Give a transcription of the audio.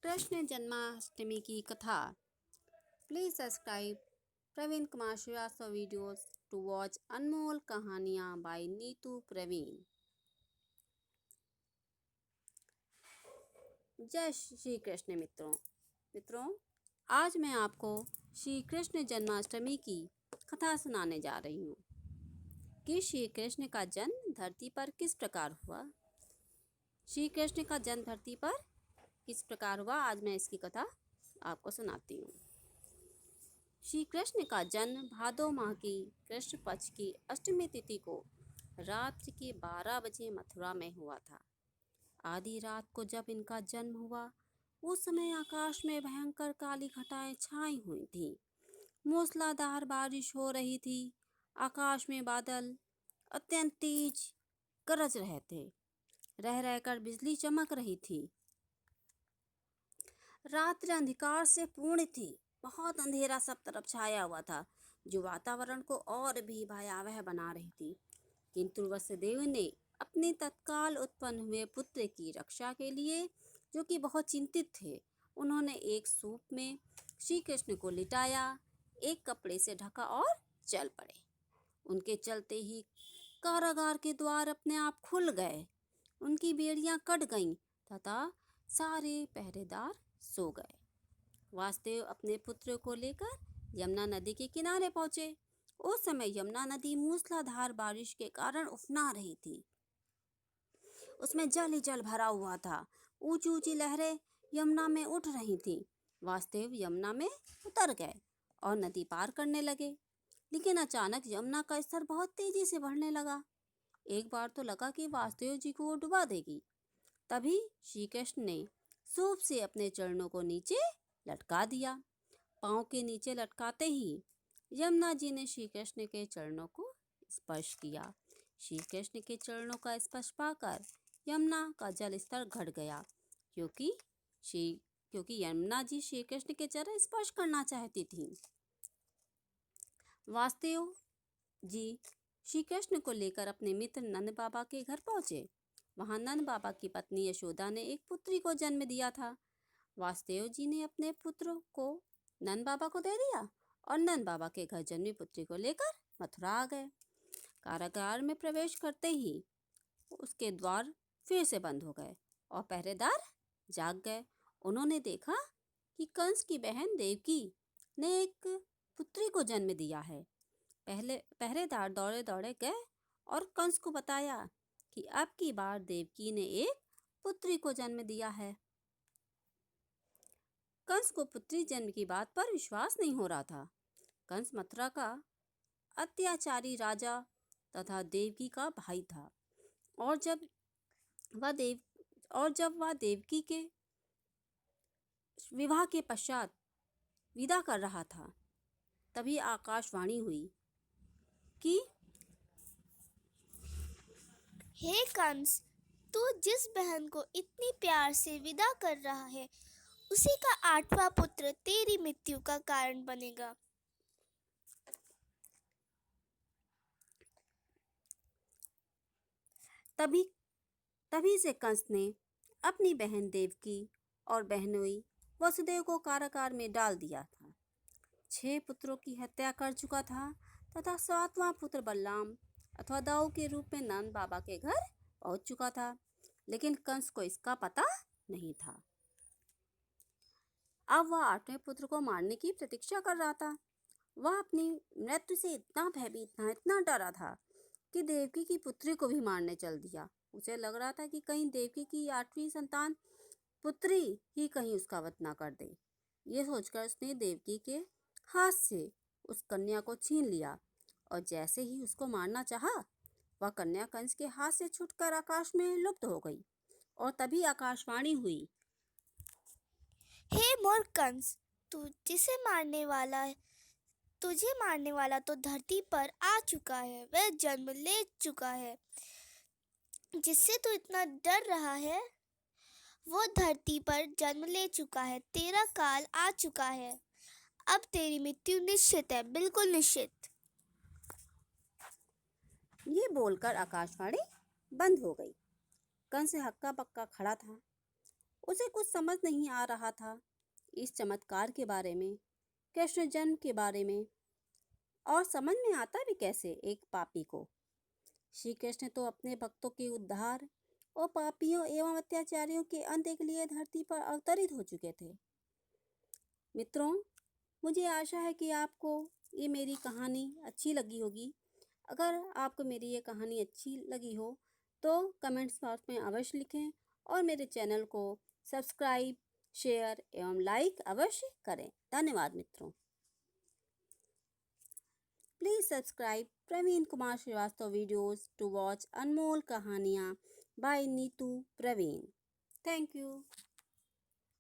कृष्ण जन्माष्टमी की कथा। Please subscribe Praveen Kumar Shrivastava videos to watch अनमोल कहानियाँ बाय नीतू प्रवीण। जय श्री कृष्ण मित्रों, आज मैं आपको श्री कृष्ण जन्माष्टमी की कथा सुनाने जा रही हूँ कि श्री कृष्ण का जन्म धरती पर किस प्रकार हुआ। श्री कृष्ण का जन्म धरती पर किस प्रकार हुआ, आज मैं इसकी कथा आपको सुनाती हूँ। श्री कृष्ण का जन्म भादो माह की कृष्ण पक्ष की अष्टमी तिथि को रात्रि के 12 बजे मथुरा में हुआ था। आधी रात को जब इनका जन्म हुआ, उस समय आकाश में भयंकर काली घटाएं छाई हुई थीं। मूसलाधार बारिश हो रही थी। आकाश में बादल अत्यंत तेज गरज रहे थे। रह रहकर बिजली चमक रही थी। रात्रि अंधकार से पूर्ण थी। बहुत अंधेरा सब तरफ छाया हुआ था, जो वातावरण को और भी भयावह बना रही थी। किंतु वसुदेव ने अपने तत्काल उत्पन्न हुए पुत्र की रक्षा के लिए, जो कि बहुत चिंतित थे, उन्होंने एक सूप में श्री कृष्ण को लिटाया, एक कपड़े से ढका और चल पड़े। उनके चलते ही कारागार के द्वार अपने आप खुल गए, उनकी बेड़ियां कट गईं तथा सारे पहरेदार सो गए। वासुदेव अपने पुत्र को लेकर यमुना नदी के किनारे पहुंचे। उस समय यमुना नदी मूसलाधार बारिश के कारण उफना रही थी। उसमें जल ही जल भरा हुआ था। ऊंची ऊंची लहरें यमुना में उठ रही थीं। वासुदेव यमुना में उतर गए और नदी पार करने लगे। लेकिन अचानक यमुना का स्तर बहुत तेजी से बढ़ने लगा। एक बार तो लगा कि वासुदेव जी को वो डुबा देगी। तभी श्री कृष्ण ने सूप से अपने चरणों को नीचे लटका दिया। पाँव के नीचे लटकाते ही यमुना जी ने श्री कृष्ण के चरणों को स्पर्श किया। श्री कृष्ण के चरणों का स्पर्श पाकर यमुना का जल स्तर घट गया, क्योंकि यमुना जी श्री कृष्ण के चरण स्पर्श करना चाहती थी। वासुदेव जी श्री कृष्ण को लेकर अपने मित्र नंद बाबा के घर पहुंचे। वहां नंद बाबा की पत्नी यशोदा ने एक पुत्री को जन्म दिया था। वासुदेव जी ने अपने पुत्र को नंद बाबा को दे दिया और नंद बाबा के घर जन्मी पुत्री को लेकर मथुरा आ गए। कारागार में प्रवेश करते ही उसके द्वार फिर से बंद हो गए और पहरेदार जाग गए। उन्होंने देखा कि कंस की बहन देवकी ने एक पुत्री को जन्म दिया है। पहरेदार दौड़े दौड़े गए और कंस को बताया कि अब की बार देवकी ने एक पुत्री को जन्म दिया है। कंस को पुत्री जन्म की बात पर विश्वास नहीं हो रहा था। कंस मथुरा का अत्याचारी राजा तथा देवकी का भाई था और जब वह देवकी के विवाह के पश्चात विदा कर रहा था, तभी आकाशवाणी हुई कि हे कंस, तू जिस बहन को इतनी प्यार से विदा कर रहा है, उसी का 8वां पुत्र तेरी मृत्यु का कारण बनेगा। तभी से कंस ने अपनी बहन देवकी और बहनोई वसुदेव को कारागार में डाल दिया था। 6 पुत्रों की हत्या कर चुका था तथा 7वां पुत्र बलराम अथवा दाऊ के रूप में नंद बाबा के घर पहुंच चुका था। लेकिन कंस को इसका पता नहीं था। अब वह 8वें पुत्र को मारने की प्रतीक्षा कर रहा था। वह अपनी मृत्यु से इतना भयभीत था, इतना डरा था कि देवकी की पुत्री को भी मारने चल दिया। उसे लग रहा था कि कहीं देवकी की 8वीं संतान पुत्री ही कहीं उसका वध ना कर दे। ये सोचकर उसने देवकी के हाथ से उस कन्या को छीन लिया और जैसे ही उसको मारना चाहा, वह कन्या कंस के हाथ से छूटकर आकाश में लुप्त हो गई। और तभी आकाशवाणी हुई, हे मूर्ख कंस, तुझे मारने वाला तो धरती पर आ चुका है, वह जन्म ले चुका है। जिससे तू इतना डर रहा है, वो धरती पर जन्म ले चुका है। तेरा काल आ चुका है। अब तेरी मृत्यु निश्चित है, बिल्कुल निश्चित। ये बोलकर आकाशवाणी बंद हो गई। कंस हक्का बक्का खड़ा था। उसे कुछ समझ नहीं आ रहा था इस चमत्कार के बारे में, कृष्ण जन्म के बारे में, और समझ में आता भी कैसे एक पापी को। श्री कृष्ण तो अपने भक्तों के उद्धार और पापियों एवं अत्याचारियों के अंत के लिए धरती पर अवतरित हो चुके थे। मित्रों, मुझे आशा है कि आपको ये मेरी कहानी अच्छी लगी होगी। अगर आपको मेरी ये कहानी अच्छी लगी हो तो कमेंट्स बॉक्स में अवश्य लिखें और मेरे चैनल को सब्सक्राइब, शेयर एवं लाइक अवश्य करें। धन्यवाद मित्रों। Please subscribe Praveen Kumar Srivastava videos to watch Anmol Kahaniyan by Neetu Praveen. Thank you.